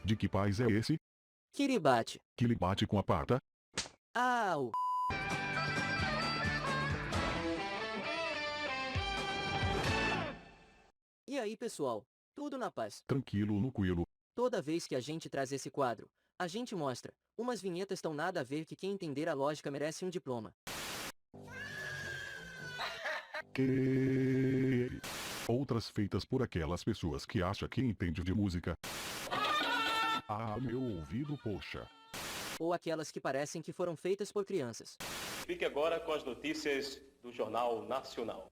De que país é esse? Kiribati. Que lhe bate com a pata? Au! E aí, pessoal? Tudo na paz? Tranquilo no coelho. Toda vez que a gente traz esse quadro, a gente mostra umas vinhetas tão nada a ver que quem entender a lógica merece um diploma. Que... Outras feitas por aquelas pessoas que acham que entende de música. Ah, meu ouvido, poxa. Ou aquelas que parecem que foram feitas por crianças. Fique agora com as notícias do Jornal Nacional.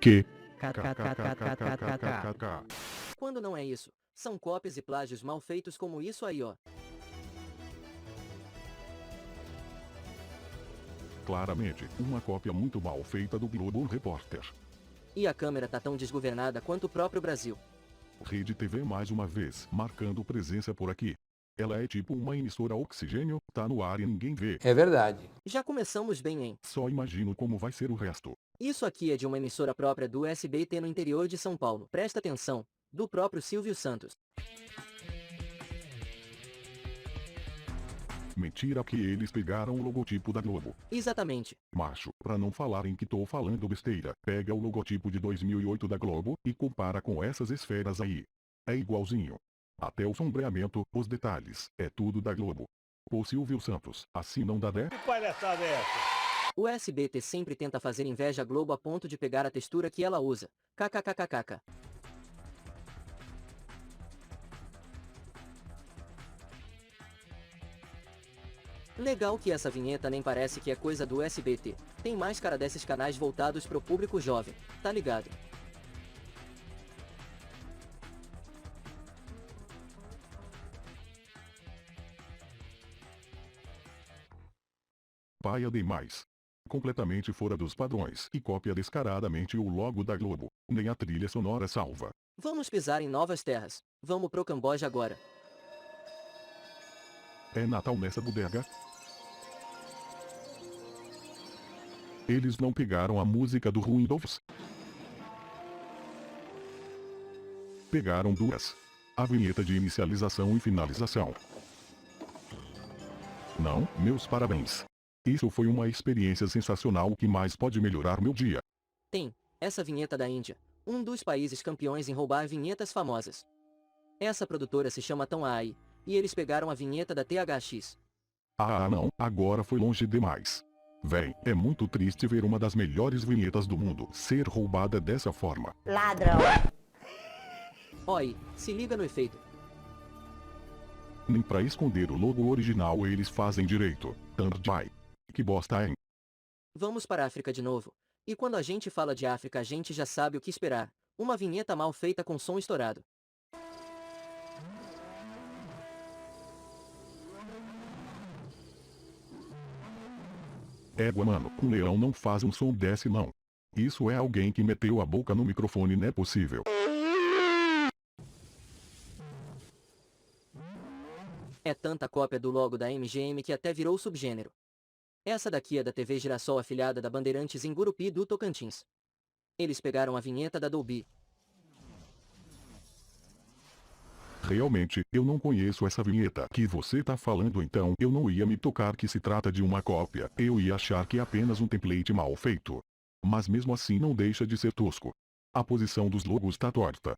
Que... KKKKKKKK. Quando não é isso, são cópias e plágios mal feitos como isso aí, ó. Claramente, uma cópia muito mal feita do Globo Repórter. E a câmera tá tão desgovernada quanto o próprio Brasil. Rede TV mais uma vez, marcando presença por aqui. Ela é tipo uma emissora oxigênio, tá no ar e ninguém vê. É verdade. Já começamos bem, hein? Só imagino como vai ser o resto. Isso aqui é de uma emissora própria do SBT no interior de São Paulo. Presta atenção. Do próprio Silvio Santos. Mentira que eles pegaram o logotipo da Globo. Exatamente. Macho, pra não falarem que tô falando besteira, pega o logotipo de 2008 da Globo e compara com essas esferas aí. É igualzinho. Até o sombreamento, os detalhes, é tudo da Globo. Pô, Silvio Santos, assim não dá, né? Que palhaçada é essa? O SBT sempre tenta fazer inveja à Globo a ponto de pegar a textura que ela usa. KKKKK. Legal que essa vinheta nem parece que é coisa do SBT. Tem mais cara desses canais voltados pro público jovem, tá ligado? Paia demais. Completamente fora dos padrões e cópia descaradamente o logo da Globo. Nem a trilha sonora salva. Vamos pisar em novas terras. Vamos pro Camboja agora. É Natal nessa bodega? Eles não pegaram a música do Windows? Pegaram duas. A vinheta de inicialização e finalização. Não, meus parabéns. Isso foi uma experiência sensacional que mais pode melhorar meu dia. Tem, essa vinheta da Índia, um dos países campeões em roubar vinhetas famosas. Essa produtora se chama Tom Ai, e eles pegaram a vinheta da THX. Ah não, agora foi longe demais. Véi, é muito triste ver uma das melhores vinhetas do mundo ser roubada dessa forma. Ladrão. Oi, se liga no efeito. Nem pra esconder o logo original eles fazem direito. Tandjai. Que bosta, hein? Vamos para a África de novo. E quando a gente fala de África a gente já sabe o que esperar. Uma vinheta mal feita com som estourado. Égua mano, um leão não faz um som desse não. Isso é alguém que meteu a boca no microfone, não é possível. É tanta cópia do logo da MGM que até virou subgênero. Essa daqui é da TV Girassol afiliada da Bandeirantes em Gurupi do Tocantins. Eles pegaram a vinheta da Dolby. Realmente, eu não conheço essa vinheta que você tá falando, então eu não ia me tocar que se trata de uma cópia. Eu ia achar que é apenas um template mal feito. Mas mesmo assim não deixa de ser tosco. A posição dos logos tá torta.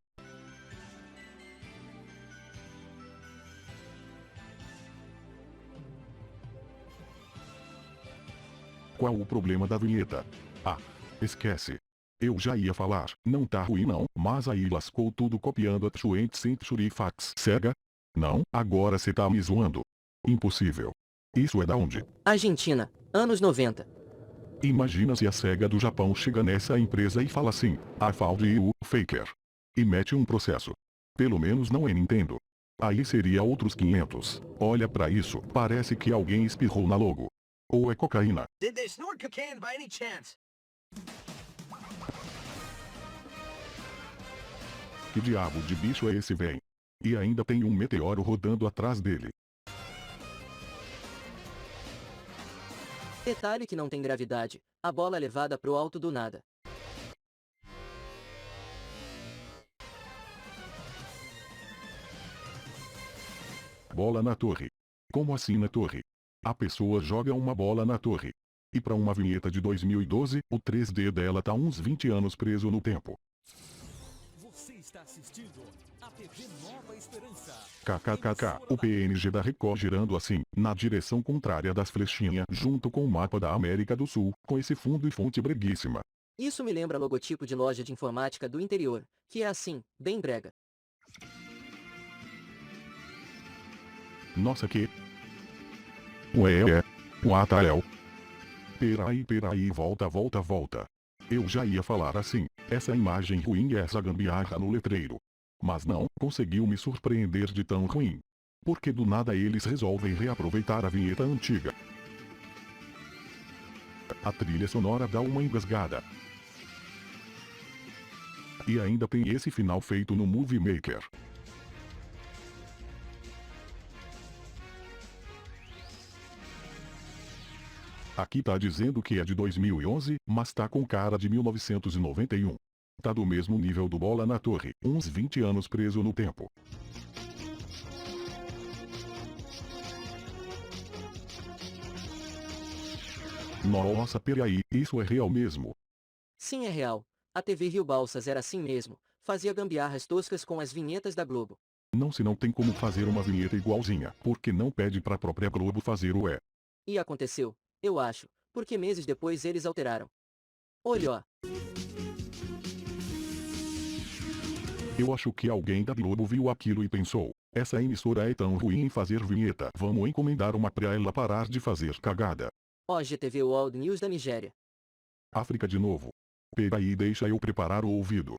Qual o problema da vinheta? Ah, esquece. Eu já ia falar, não tá ruim não, mas aí lascou tudo copiando a 20th Century Fox. Cega? Não, agora cê tá me zoando. Impossível. Isso é da onde? Argentina, anos 90. Imagina se a SEGA do Japão chega nessa empresa e fala assim, I found you, faker. E mete um processo. Pelo menos não é Nintendo. Aí seria outros 500. Olha pra isso, parece que alguém espirrou na logo. Ou é cocaína. Did they snort cocaine by any chance? Que diabo de bicho é esse, véi? E ainda tem um meteoro rodando atrás dele. Detalhe que não tem gravidade, a bola é levada pro alto do nada. Bola na torre. Como assim na torre? A pessoa joga uma bola na torre. E para uma vinheta de 2012, o 3D dela tá uns 20 anos preso no tempo. Você está assistindo a TV Nova Esperança. KKKK, o PNG da Record girando assim, na direção contrária das flechinhas, junto com o mapa da América do Sul, com esse fundo e fonte breguíssima. Isso me lembra logotipo de loja de informática do interior, que é assim, bem brega. Nossa que... Ué, Uatael. Peraí, volta. Eu já ia falar assim, essa imagem ruim e essa gambiarra no letreiro. Mas não, conseguiu me surpreender de tão ruim. Porque do nada eles resolvem reaproveitar a vinheta antiga. A trilha sonora dá uma engasgada. E ainda tem esse final feito no Movie Maker. Aqui tá dizendo que é de 2011, mas tá com cara de 1991. Tá do mesmo nível do Bola na Torre, uns 20 anos preso no tempo. Nossa, peraí, isso é real mesmo? Sim, é real. A TV Rio Balsas era assim mesmo, fazia gambiarras toscas com as vinhetas da Globo. Não, se não tem como fazer uma vinheta igualzinha, porque não pede pra própria Globo fazer o E aconteceu, eu acho, porque meses depois eles alteraram. Olha, ó. Eu acho que alguém da Globo viu aquilo e pensou, essa emissora é tão ruim em fazer vinheta, vamos encomendar uma pra ela parar de fazer cagada. Ó, GTV World News da Nigéria. África de novo. Peraí, deixa eu preparar o ouvido.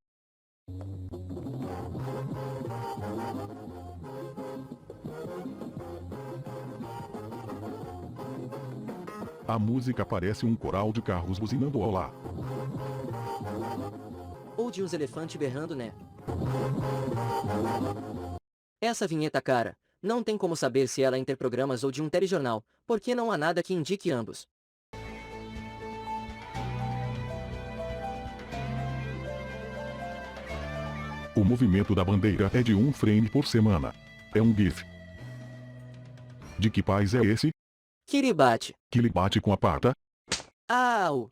A música parece um coral de carros buzinando olá. Ou de uns elefantes berrando, né? Essa vinheta, cara, não tem como saber se ela é interprogramas ou de um telejornal, porque não há nada que indique ambos. O movimento da bandeira é de 1 frame por semana. É um GIF. De que país é esse? Kiribati. Que ele bate com a pata? Au!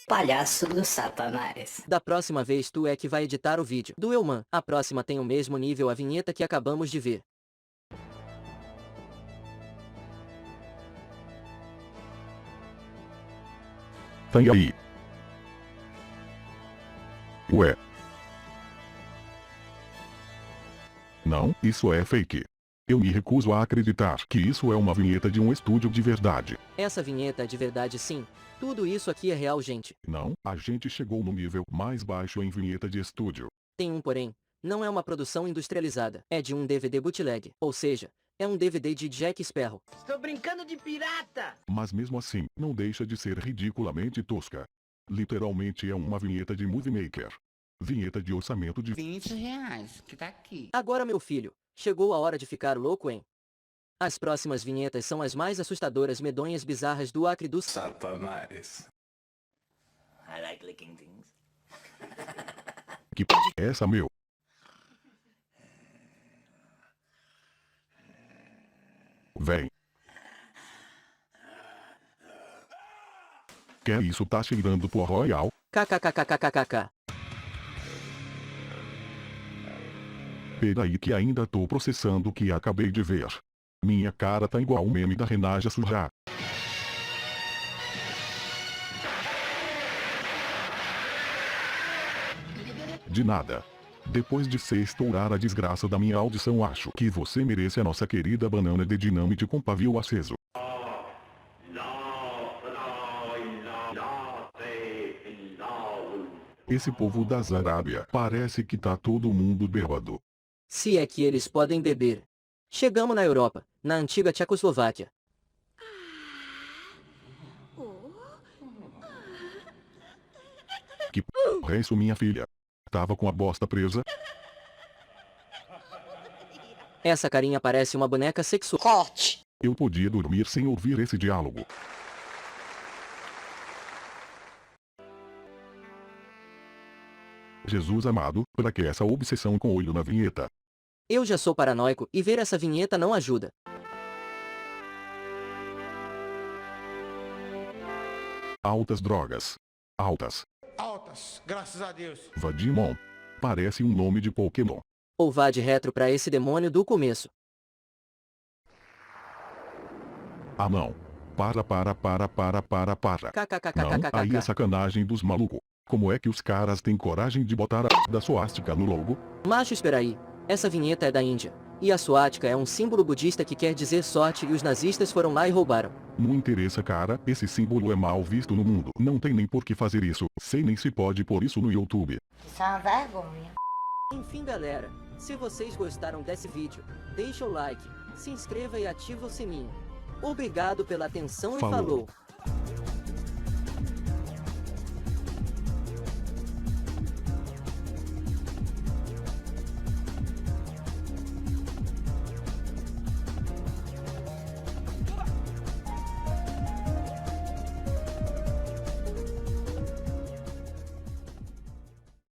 Palhaço do Satanás. Da próxima vez tu é que vai editar o vídeo. Do Elman, a próxima tem o mesmo nível a vinheta que acabamos de ver. Tá aí. Ué. Não, isso é fake. Eu me recuso a acreditar que isso é uma vinheta de um estúdio de verdade. Essa vinheta é de verdade sim. Tudo isso aqui é real, gente. Não, a gente chegou no nível mais baixo em vinheta de estúdio. Tem um porém. Não é uma produção industrializada. É de um DVD bootleg. Ou seja, é um DVD de Jack Sparrow. Estou brincando de pirata! Mas mesmo assim, não deixa de ser ridiculamente tosca. Literalmente é uma vinheta de Movie Maker. Vinheta de orçamento de R$ 20, que tá aqui. Agora, meu filho, chegou a hora de ficar louco, hein? As próximas vinhetas são as mais assustadoras, medonhas, bizarras do Acre do Satanás. I like licking things. que é essa, meu? Vem. Que é isso, tá cheirando por Royal? KKKKKKK. Peraí que ainda tô processando o que acabei de ver. Minha cara tá igual o meme da Renaja suja. De nada. Depois de se estourar a desgraça da minha audição, acho que você merece a nossa querida banana de dinamite com pavio aceso. Esse povo da Arábia parece que tá todo mundo bêbado. Se é que eles podem beber. Chegamos na Europa, na antiga Tchecoslováquia. Que é isso, minha filha? Tava com a bosta presa? Essa carinha parece uma boneca sexual. Corte. Eu podia dormir sem ouvir esse diálogo. Jesus amado, pra que essa obsessão com olho na vinheta? Eu já sou paranoico e ver essa vinheta não ajuda. Altas drogas. Altas. Altas, graças a Deus. Vadimon. Parece um nome de Pokémon. Ou vá de retro pra esse demônio do começo. Ah não. Para. Não, aí é KKKKKKK. sacanagem dos malucos. Como é que os caras têm coragem de botar a da suástica no logo? Macho, espera aí. Essa vinheta é da Índia. E a suástica é um símbolo budista que quer dizer sorte e os nazistas foram lá e roubaram. Não interessa, cara, esse símbolo é mal visto no mundo. Não tem nem por que fazer isso. Sei nem se pode pôr isso no YouTube. Isso é uma vergonha. Enfim, galera, se vocês gostaram desse vídeo, deixa o like, se inscreva e ativa o sininho. Obrigado pela atenção e Falou. falou!